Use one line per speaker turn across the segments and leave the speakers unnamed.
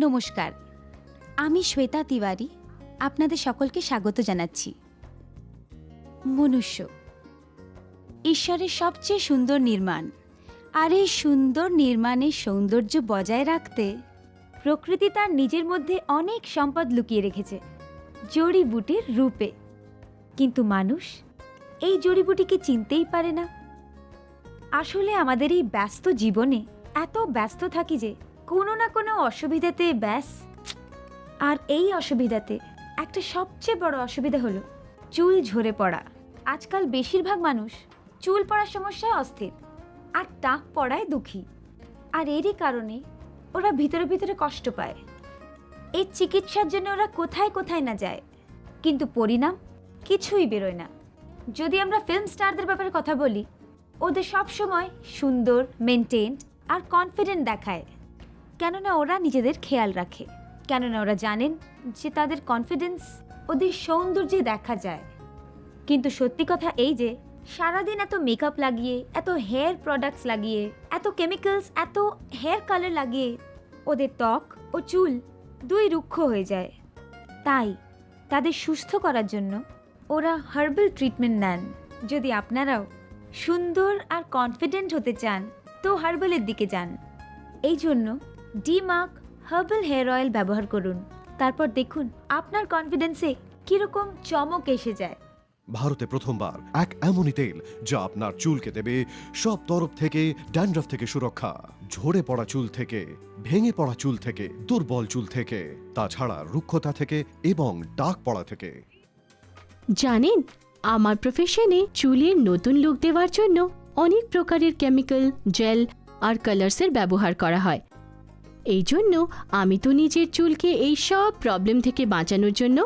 নমস্কার, আমি শ্বেতা তিওয়ারি আপনাদের সকলকে স্বাগত জানাচ্ছি। মনুষ্য ঈশ্বরের সবচেয়ে সুন্দর নির্মাণ, আর এই সুন্দর নির্মাণের সৌন্দর্য বজায় রাখতে প্রকৃতি তার নিজের মধ্যে অনেক সম্পদ লুকিয়ে রেখেছে জড়িবুটির রূপে। কিন্তু মানুষ এই জড়িবুটিকে চিনতেই পারে না। আসলে আমাদের এই ব্যস্ত জীবনে এত ব্যস্ত থাকি যে কোনো না কোনো অসুবিধাতে ব্যাস। আর এই অসুবিধাতে একটা সবচেয়ে বড় অসুবিধা হলো চুল ঝরে পড়া। আজকাল বেশিরভাগ মানুষ চুল পড়ার সমস্যায় অস্থির আর টাক পড়ায় দুঃখী। আর এরই কারণে ওরা ভিতরে ভিতরে কষ্ট পায়। এর চিকিৎসার জন্য ওরা কোথায় কোথায় না যায়, কিন্তু পরিণাম কিছুই বেরোয় না। যদি আমরা ফিল্ম স্টারদের ব্যাপারে কথা বলি, ওদের সব সময় সুন্দর, মেনটেন্ড আর কনফিডেন্ট দেখায়, কেননা ওরা নিজেদের খেয়াল রাখে, কেননা ওরা জানেন যে তাদের কনফিডেন্স ওদের সৌন্দর্যে দেখা যায়। কিন্তু সত্যি কথা এই যে সারাদিন এত মেকআপ লাগিয়ে, এত হেয়ার প্রোডাক্টস লাগিয়ে, এত কেমিক্যালস, এত হেয়ার কালার লাগিয়ে ওদের ত্বক ও চুল দুই রুক্ষ হয়ে যায়। তাই তাদের সুস্থ করার জন্য ওরা হার্বাল ট্রিটমেন্ট নেন। যদি আপনারাও সুন্দর আর কনফিডেন্ট হতে চান তো হার্বালের দিকে যান। এই জন্য ডিমার্ক হার্বাল হেয়ার অয়েল ব্যবহার করুন, তারপর দেখুন আপনার কনফিডেন্সে কিরকম চমক এসে যায়।
ভারতে প্রথমবার এক এমনই তেল যা আপনার চুলকে দেবে সব তরফ থেকে, ড্যান্ড্রাফ থেকে সুরক্ষা, ঝরে পড়া চুল থেকে, ভেঙে পড়া চুল থেকে, দুর্বল চুল থেকে, তাছাড়া রুক্ষতা থেকে এবং দাগ পড়া থেকে।
জানেন, আমার প্রফেশনে চুলের নতুন লুক দেওয়ার জন্য অনেক প্রকারের কেমিক্যাল, জেল আর কালার্সের ব্যবহার করা হয়। এই জন্য আমি তো নিজের চুলকে এই সব প্রবলেম থেকে বাঁচানোর জন্য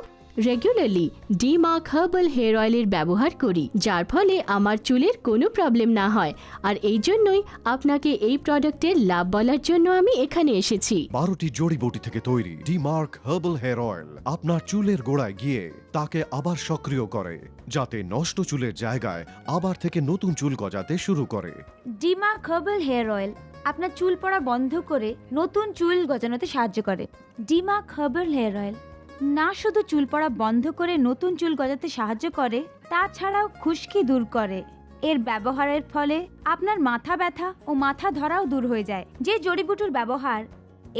রেগুলারলি ডিমার্ক হার্বাল হেয়ার অয়েলের ব্যবহার করি, যার ফলে আমার চুলের কোনো প্রবলেম না হয়। আর এই জন্যই আপনাকে এই প্রোডাক্টের লাভ বলার জন্য আমি এখানে এসেছি।
12টি জড়িবুটি থেকে তৈরি ডিমার্ক হার্বাল হেয়ার অয়েল আপনার চুলের গোড়ায় গিয়ে তাকে আবার সক্রিয় করে, যাতে নষ্ট চুলের জায়গায় আবার থেকে নতুন চুল গজাতে শুরু করে।
ডিমার্ক হার্বাল হেয়ার অয়েল আপনার চুল পড়া বন্ধ করে নতুন চুল গজানোতে সাহায্য করে। ডিমার্ক হার্বাল হেয়ার অয়েল না শুধু চুল পড়া বন্ধ করে নতুন চুল গজাতে সাহায্য করে, তাছাড়াও খুশকি দূর করে। এর ব্যবহারের ফলে আপনার মাথা ব্যথা ও মাথা ধরাও দূর হয়ে যায়। যে জড়িবুটির ব্যবহার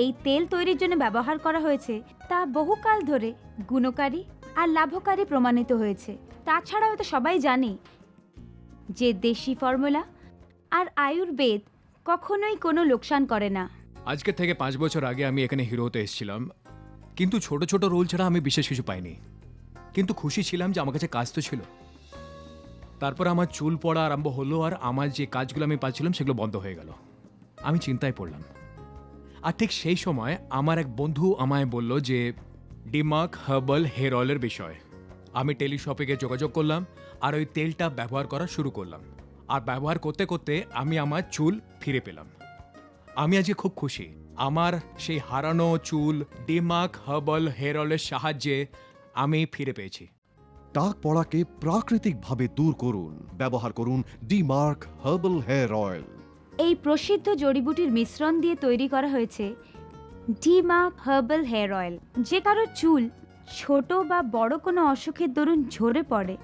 এই তেল তৈরির জন্য ব্যবহার করা হয়েছে তা বহুকাল ধরে গুণকারী আর লাভকারী প্রমাণিত হয়েছে। তাছাড়াও তো সবাই জানে যে দেশি ফর্মুলা আর আয়ুর্বেদ কখনোই কোনো লোকসান করে না।
আজকে থেকে 5 বছর আগে আমি এখানে হিরোতে এসেছিলাম, কিন্তু ছোট ছোট রোল ছাড়া আমি বিশেষ কিছু পাইনি। কিন্তু খুশি ছিলাম যে আমার কাছে কাজ তো ছিল। তারপর আমার চুল পড়া আরম্ভ হলো, আর আমার যে কাজগুলো আমি পাচ্ছিলাম সেগুলো বন্ধ হয়ে গেল। আমি চিন্তায় পড়লাম। আর ঠিক সেই সময় আমার এক বন্ধু আমায় বলল যে ডিমার্ক হার্বাল হেয়ার অয়েলের বিষয়। আমি টেলিশপে যোগাযোগ করলাম আর ওই তেলটা ব্যবহার করা শুরু করলাম। আর ব্যবহার করতে করতে আমি আমার চুল ফিরে পেলাম। আমি আজকে খুব খুশি। আমার সেই হারানো চুল ডিমার্ক হার্বাল হেয়ার অয়েলের সাহায্যে আমি ফিরে পেয়েছি।
টাক পড়াকে প্রাকৃতিকভাবে দূর করুন, ব্যবহার করুন ডিমার্ক হার্বাল হেয়ার অয়েল।
এই প্রসিদ্ধ জড়িবুটির মিশ্রণ দিয়ে তৈরি করা হয়েছে ডিমার্ক হার্বাল হেয়ার অয়েল। যে কারো চুল ছোট বা বড় কোনো অসুখের দরুন ঝরে পড়ে,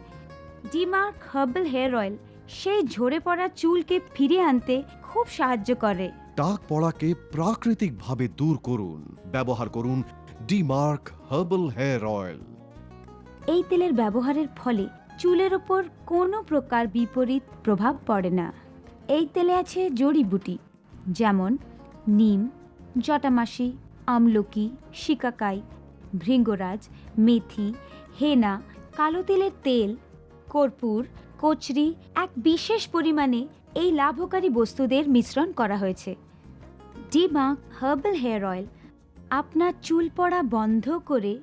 ডিমার্ক হার্বাল হেয়ার অয়েল সেই ঝরে পড়া চুলকে ফিরিয়ে আনতে খুব সাহায্য করে।
টাক পড়াকে প্রাকৃতিকভাবে দূর করুন, ব্যবহার করুন ডিমার্ক হার্বাল হেয়ার অয়েল।
এই তেলের ব্যবহারের ফলে চুলের ওপর কোনো প্রকার বিপরীত প্রভাব পড়ে না। এই তেলে আছে জড়িবুটি যেমন নিম, জটামাসি, আমলকি, শিকাকাই, ভৃঙ্গরাজ, মেথি, হেনা, কালো তিলের তেল, কর্পূর, কচরি, এক বিশেষ পরিমাণে এই লাভকারী বস্তুদের মিশ্রণ করা হয়েছে। ডিমার্ক হার্বাল হেয়ার অয়েল আপনার চুল পড়া বন্ধ করে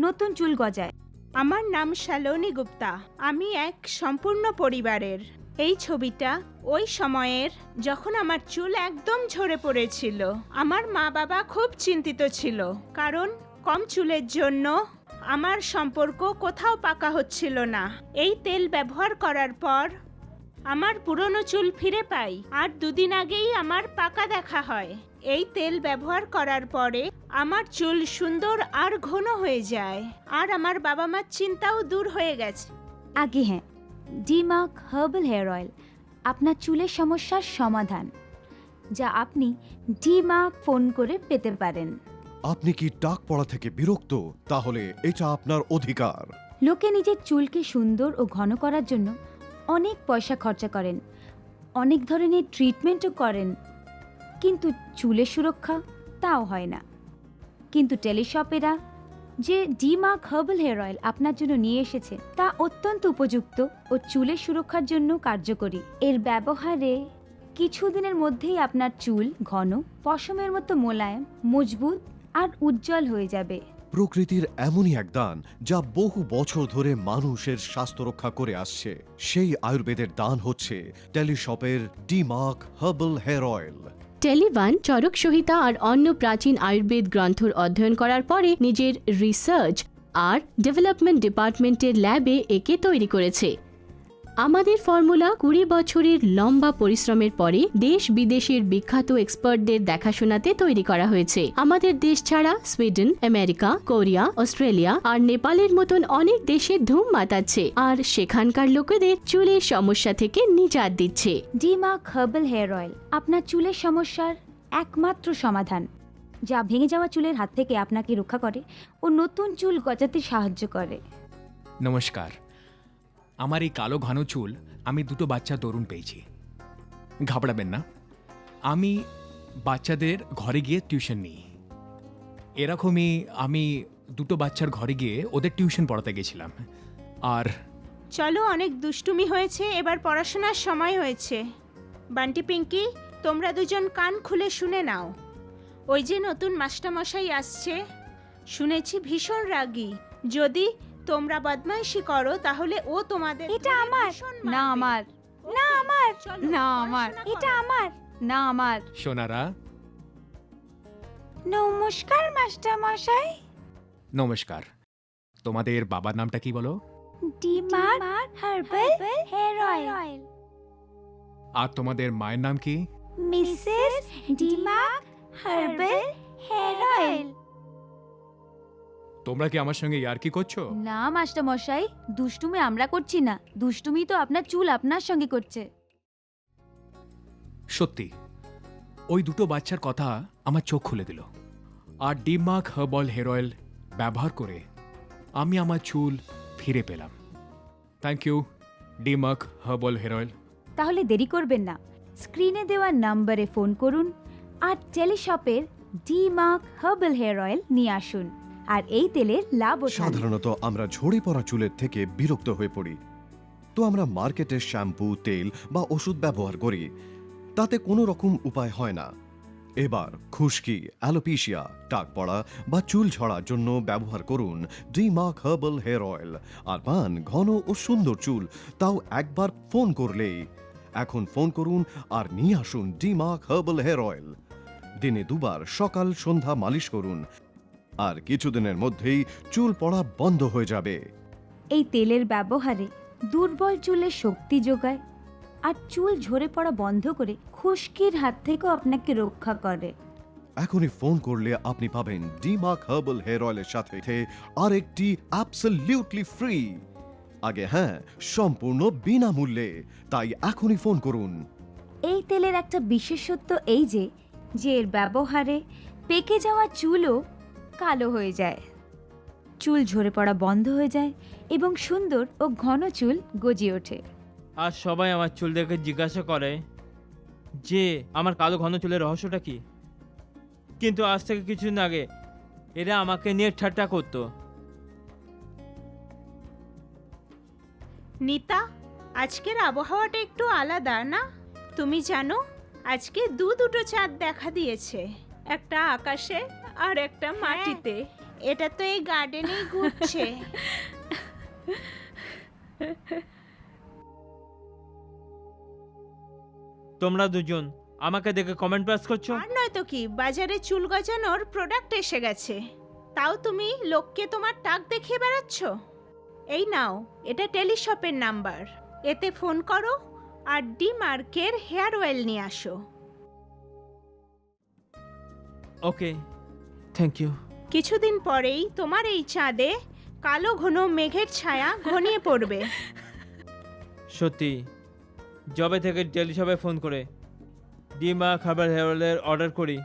নতুন চুল গজায়।
আমার নাম শালনী গুপ্তা। আমি এক সম্পূর্ণ পরিবারের। এই ছবিটা ওই সময়ের যখন আমার চুল একদম ঝরে পড়েছিল। আমার মা বাবা খুব চিন্তিত ছিল, কারণ কম চুলের জন্য আমার সম্পর্ক কোথাও পাকা হচ্ছিল না। এই তেল ব্যবহার করার পর আমার পুরনো চুল ফিরে পাই, আর 2 দিন আগেই আমার পাকা দেখা হয়। এই তেল ব্যবহার করার পরে আমার চুল সুন্দর আর ঘন হয়ে যায়, আর আমার বাবা মার চিন্তাও দূর হয়ে গেছে।
আগে হ্যাঁ, ডিমার্ক হার্বাল হেয়ার অয়েল আপনার চুলের সমস্যার সমাধান, যা আপনি ডিমার্ক ফোন করে পেতে পারেন।
আপনি কি টাক পড়া থেকে বিরক্ত? তাহলে এটা আপনার অধিকার।
লোকে নিজের চুলকে সুন্দর ও ঘন করার জন্য অনেক পয়সা খরচা করেন, অনেক ধরনের ট্রিটমেন্টও করেন, কিন্তু চুলের সুরক্ষা তাও হয় না। কিন্তু টেলিশপেরা যে ডিমার্ক হার্বাল হেয়ার অয়েল আপনার জন্য নিয়ে এসেছে তা অত্যন্ত উপযুক্ত ও চুলের সুরক্ষার জন্য কার্যকরী। এর ব্যবহারে কিছুদিনের মধ্যেই আপনার চুল ঘন, পশমের মতো মোলায়েম, মজবুত আর উজ্জ্বল হয়ে যাবে।
প্রকৃতির এমনই এক দান যা বহু বছর ধরে মানুষের স্বাস্থ্য রক্ষা করে আসছে। সেই আয়ুর্বেদের দান হচ্ছে টেলিশপের Dmark herbal hair oil.
টেলিভান Charak সংহিতা আর অন্য প্রাচীন আয়ুর্বেদ গ্রন্থর অধ্যয়ন করার পরে নিজের রিসার্চ আর ডেভেলপমেন্ট ডিপার্টমেন্টের ল্যাবে একে তৈরি করেছে। আমাদের ফর্মুলা 20 বছরের লম্বা পরিশ্রমের পরে দেশ বিদেশের বিখ্যাত এক্সপার্টদের দেখাশোনাতে তৈরি করা হয়েছে। আমাদের দেশ ছাড়া সুইডেন, আমেরিকা, কোরিয়া, অস্ট্রেলিয়া আর নেপালের মতন অনেক দেশে ধুম মাতাচ্ছে, আর সেখানকার লোকেদের চুলের সমস্যা থেকে নিজাত দিচ্ছে।
ডিমার্ক হার্বাল হেয়ার অয়েল আপনার চুলের সমস্যার একমাত্র সমাধান, যা ভেঙে যাওয়া চুলের হাত থেকে আপনাকে রক্ষা করে ও নতুন চুল গজাতে সাহায্য করে।
নমস্কার, আমার এই কালো ঘন চুল আমি দুটো বাচ্চা তরুণ পেয়েছি। ঘাবড়াবেন না, আমি বাচ্চাদের ঘরে গিয়ে টিউশন নিই। এরকমই আমি দুটো বাচ্চার ঘরে গিয়ে ওদের টিউশন পড়াতে গেছিলাম। আর
চলো, অনেক দুষ্টুমি হয়েছে, এবার পড়াশোনার সময় হয়েছে। বান্টি, পিঙ্কি, তোমরা দুজন কান খুলে শুনে নাও। ওই যে নতুন মাস্টারমশাই আসছে, শুনেছি ভীষণ রাগী। যদি তোমরা বদমাইশি করো তাহলে ও তোমাদের
এটা আমার,
ভীষণ
না
মারবে।
আমার,
ওকে,
না আমার,
চলো,
না আমার,
পড়াশোনা
এটা
করো।
আমার, না আমার।
সোনারা,
নমস্কার মাস্টার মশাই।
নমস্কার। তোমাদের বাবার নামটা কি বলো?
Dmark herbal hair oil.
আর তোমাদের মায়ের নাম কি?
Mrs Dmark herbal hair oil.
তোমরা কি আমার সঙ্গে ইয়ার্কি করছো?
না মাস্টার মশাই, দুষ্টুমি আমরা করছি না, দুষ্টুমি তো আপনার চুল আপনার সঙ্গে করছে।
সত্যি, ওই দুটো বাচ্চার কথা আমার চোখ খুলে দিল। আর ডিমার্ক হার্বাল হেয়ার অয়েল ব্যবহার করে আমি আমার চুল ফিরে পেলাম। Thank you Dmark herbal hair oil.
তাহলে দেরি করবেন না, স্ক্রিনে দেওয়া নম্বরে ফোন করুন আর টেলিশপের ডিমার্ক হার্বাল হেয়ার অয়েল নিয়ে আসুন আর এই তেলের লাভ ওঠান।
সাধারণত আমরা ঝরে পড়া চুলের থেকে বিরক্ত হয়ে পড়ি, তো আমরা মার্কেটের শ্যাম্পু, তেল বা ওষুধ ব্যবহার করি, তাতে কোনো রকম উপায় হয় না। এবার খুশকি, অ্যালোপেশিয়া, টাক পড়া বা চুল ঝরার জন্য ব্যবহার করুন ডিমার্ক হার্বাল হেয়ার অয়েল আর পান ঘন ও সুন্দর চুল, তাও একবার ফোন করলেই। এখন ফোন করুন আর নিয়ে আসুন ডিমার্ক হার্বাল হেয়ার অয়েল। দিনে 2 বার সকাল সন্ধ্যা মালিশ করুন, আর কিছুদিনের মধ্যেই চুল পড়া বন্ধ হয়ে যাবে।
এই তেলের ব্যবহারে দুর্বল চুলের শক্তি যোগায় আর চুল ঝরে পড়া বন্ধ করে খুশকির হাত থেকেও আপনাকে রক্ষা করে।
এখনই ফোন করলে আপনি পাবেন ডিমার্ক হার্বাল হেয়ার অয়েলের সাথে আরেকটি অ্যাবসলিউটলি ফ্রি, আগে হ্যাঁ, সম্পূর্ণ বিনামূল্যে। তাই এখনই ফোন করুন।
এই তেলের একটা বিশেষত্ব এই যে এর ব্যবহারে পেকে যাওয়া চুলও কালো হয়ে যায়, চুল ঝরে পড়া বন্ধ হয়ে যায় এবং সুন্দর ও ঘন চুল গজিয়ে ওঠে।
আর সবাই আমার চুল দেখে জিজ্ঞাসা করে যে আমার কালো ঘন চুলের রহস্যটা কি, কিন্তু আজ থেকে কিছুদিন আগে এরা আমাকে নিয়ে ঠাট্টা করতো।
নিতা, আজকের আবহাওয়াটা একটু আলাদা না? তুমি জানো, আজকে দুটো চাঁদ দেখা দিয়েছে, একটা আকাশে আর একটা মাটিতে। এটা তো এই গার্ডেনেই ঘুরছে।
তোমরা দুজন আমাকে দেখে কমেন্ট পাস করছো।
আর নয় তো কি, বাজারে চুল গজানোর প্রোডাক্ট এসে গেছে, তাও তুমি লোককে তোমার টাক দেখিয়ে বেড়াচ্ছ। এই নাও, এটা টেলিশপের নাম্বার, এতে ফোন করো আর ডিমার্কের হেয়ার অয়েল নিয়ে আসো।
ওকে, থ্যাংক ইউ।
কিছুদিন পরেই তোমার এই চাঁদে কালো ঘন মেঘের ছায়া ঘনিয়ে পড়বে।
সত্যি, জবে থেকে টেলিশপে ফোন করে ডিমার্ক হার্বাল হেয়ার অয়েলের অর্ডার করি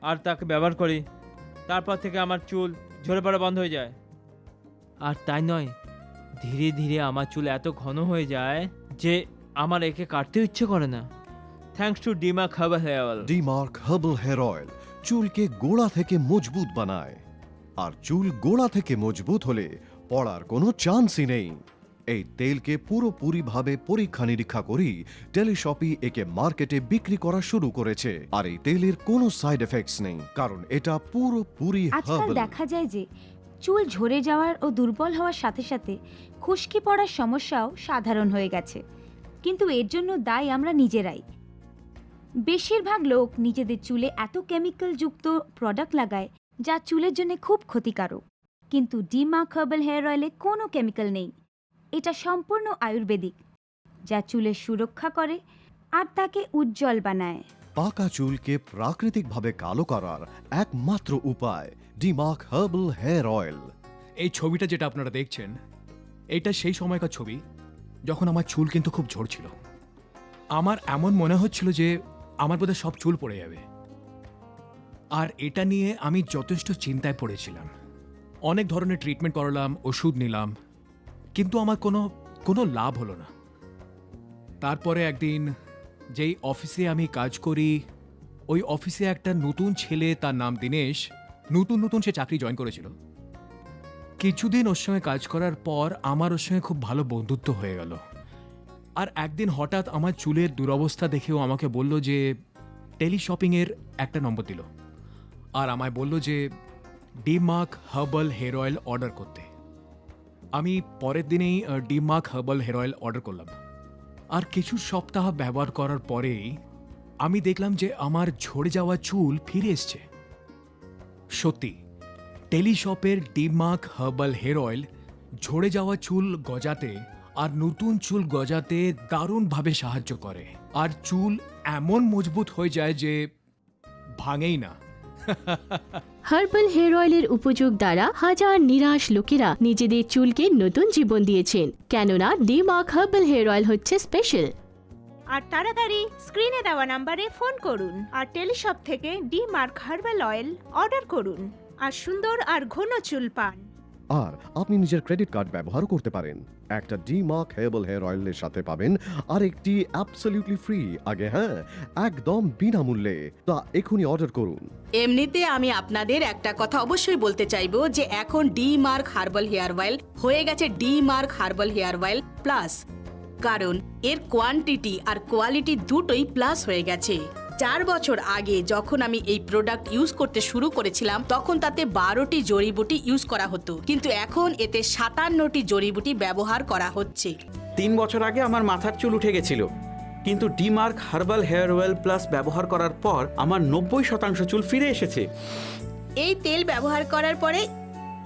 আর তাকে ব্যবহার করি, তারপর থেকে আমার চুল ঝরে পড়া বন্ধ হয়ে যায়। আর তাই নয়, ধীরে ধীরে আমার চুল এত ঘন হয়ে যায় যে আমার একে কাটতেও ইচ্ছে করে না। Thanks to Dmark herbal hair oil.
Dmark herbal hair oil চুলকে গোড়া থেকে মজবুত বানায়, আর চুল গোড়া থেকে মজবুত হলে পড়ার কোনো চান্সই নেই। এই তেলকে পুরোপুরিভাবে পরীক্ষা নিরীক্ষা করি টেলিশপি একে মার্কেটে বিক্রি করা শুরু করেছে। আর এই তেলের কোনো সাইড এফেক্টস নেই, কারণ এটা পুরোপুরি
আজকাল
হার্বাল।
দেখা যায় যে চুল ঝরে যাওয়ার ও দুর্বল হওয়ার সাথে সাথে খুশকি পড়ার সমস্যাও সাধারণ হয়ে গেছে, কিন্তু এর জন্য দায়ী আমরা নিজেরাই। বেশিরভাগ লোক নিজেদের চুলে এত কেমিক্যাল যুক্ত প্রোডাক্ট লাগায় যা চুলের জন্য খুব ক্ষতিকারক, কিন্তু ডিমার্ক হার্বাল হেয়ার অয়েলে কোনো কেমিক্যাল নেই। এটা সম্পূর্ণ আয়ুর্বেদিক, যা চুলের সুরক্ষা করে আর তাকে উজ্জ্বল বানায়।
পাকা চুলকে প্রাকৃতিকভাবে কালো করার একমাত্র উপায় ডিমার্ক হার্বাল হেয়ার অয়েল।
এই ছবিটা যেটা আপনারা দেখছেন, এইটা সেই সময়কার ছবি যখন আমার চুল কিন্তু খুব ঝরছিল। আমার এমন মনে হচ্ছিল যে আমার বোধহয় সব চুল পড়ে যাবে, আর এটা নিয়ে আমি যথেষ্ট চিন্তায় পড়েছিলাম। অনেক ধরনের ট্রিটমেন্ট করালাম, ওষুধ নিলাম, কিন্তু আমার কোনো লাভ হলো না। তারপরে একদিন যেই অফিসে আমি কাজ করি, ওই অফিসে একটা নতুন ছেলে, তার নাম দীনেশ, নতুন সে চাকরি জয়েন করেছিল। কিছুদিন ওর সঙ্গে কাজ করার পর আমার ওর সঙ্গে খুব ভালো বন্ধুত্ব হয়ে গেল। আর একদিন হঠাৎ আমার চুলের দুরবস্থা দেখেও আমাকে বলল যে টেলিশপিংয়ের একটা নম্বর দিল, আর আমায় বলল যে ডিমার্ক হার্বাল হেয়ার অয়েল অর্ডার করতে। আমি পরের দিনেই ডিমার্ক হার্বাল হেয়ার অয়েল অর্ডার করলাম, আর কিছু সপ্তাহ ব্যবহার করার পরেই আমি দেখলাম যে আমার ঝরে যাওয়া চুল ফিরে এসছে। সত্যি, টেলিশপের ডিমার্ক হার্বাল হেয়ার অয়েল ঝরে যাওয়া চুল গজাতে আর নতুন চুল গজাতে দারুণভাবে সাহায্য করে, আর চুল এমন মজবুত হয়ে যায় যে ভাঙেই না।
হার্বাল হেয়ার অয়েলের উপযোগ দ্বারা হাজার নিরাশ লোকেরা নিজেদের চুলকে নতুন জীবন দিয়েছেন, কেননা ডিমার্ক হার্বাল হেয়ার অয়েল হচ্ছে স্পেশাল।
আর তাড়াতাড়ি স্ক্রিনে দেওয়া নাম্বারে ফোন করুন আর টেলিশপ থেকে ডিমার্ক হার্বাল অয়েল অর্ডার করুন আর সুন্দর আর ঘন চুল পান।
আর আপনি নিজের ক্রেডিট কার্ড ব্যবহার করতে পারেন। একটা ডিমার্ক হার্বাল হেয়ার অয়েলের সাথে পাবেন আর একটি অ্যাবসলিউটলি ফ্রি, আগে হ্যাঁ, একদম বিনামূল্যে। তা এখনই অর্ডার করুন।
এমনিতে আমি আপনাদের একটা কথা অবশ্যই বলতে চাইবো যে এখন ডিমার্ক হার্বাল হেয়ার অয়েল হয়ে গেছে ডিমার্ক হার্বাল হেয়ার অয়েল প্লাস, কারণ এর কোয়ান্টিটি আর কোয়ালিটি দুটোই প্লাস হয়ে গেছে। 4 বছর আগে যখন আমি এই প্রোডাক্ট ইউজ করতে শুরু করেছিলাম তখন তাতে 12টি জড়িবুটি ইউজ করা হতো, কিন্তু এখন এতে 57টি জড়িবুটি ব্যবহার করা হচ্ছে।
3 বছর আগে আমার মাথার চুল উঠে গেছিল, কিন্তু ডিমার্ক হার্বাল হেয়ার অয়েল প্লাস ব্যবহার করার পর আমার 90% চুল ফিরে এসেছে।
এই তেল ব্যবহার করার পরে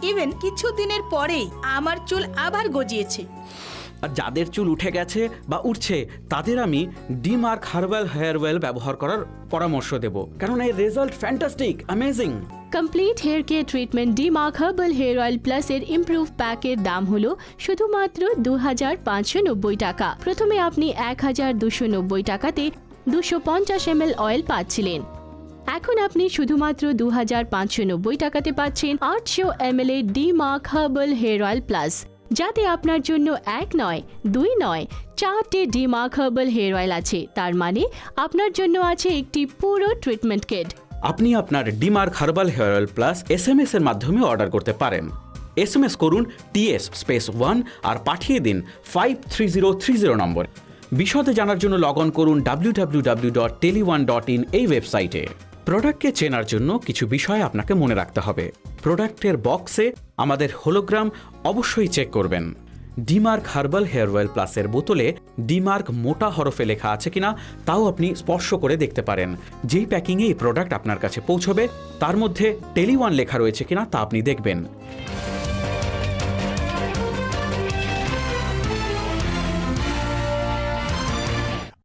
ইভেন কিছু দিনের পরেই আমার চুল আবার গজিয়েছে।
আর যাদের চুল উঠে গেছে বা উঠছে তাদের আমি ডিমার্ক হার্বাল হেয়ার অয়েল ব্যবহার করার পরামর্শ দেব, কারণ এর result fantastic, amazing.
Complete hair care treatment Dmark herbal hair oil plus এর ইমপ্রুভ প্যাকের দাম হলো শুধুমাত্র 2590 টাকা। প্রথমে আপনি 1290 টাকাতে 250 ml অয়েল পাচ্ছিলেন, এখন আপনি শুধুমাত্র 2590 টাকাতে পাচ্ছেন 800 ml এর ডিমার্ক হার্বাল হেয়ার অয়েল প্লাস, যাতে আপনার জন্য 1 নয় 2 নয় 4টে ডিমার্ক হার্বাল হেয়ার অয়েল আছে। তার মানে আপনার জন্য আছে একটি পুরো ট্রিটমেন্ট কিট।
আপনি আপনার Dmark herbal hair oil plus SMS এর মাধ্যমে অর্ডার করতে পারেন। SMS করুন TS1 আর পাঠিয়ে দিন 53030 নম্বর। বিশদে জানার জন্য লগ অন করুন www.tele1.in এই ওয়েবসাইটে। প্রোডাক্টকে চেনার জন্য কিছু বিষয় আপনাকে মনে রাখতে হবে। প্রোডাক্টের বক্সে আমাদের হোলোগ্রাম অবশ্যই চেক করবেন। ডিমার্ক হার্বাল হেয়ার অয়েল প্লাসের বোতলে ডিমার্ক মোটা হরফে লেখা আছে কিনা তাও আপনি স্পর্শ করে দেখতে পারেন। যেই প্যাকিংয়ে এই প্রোডাক্ট আপনার কাছে পৌঁছবে তার মধ্যে টেলি1 লেখা রয়েছে কিনা তা আপনি দেখবেন।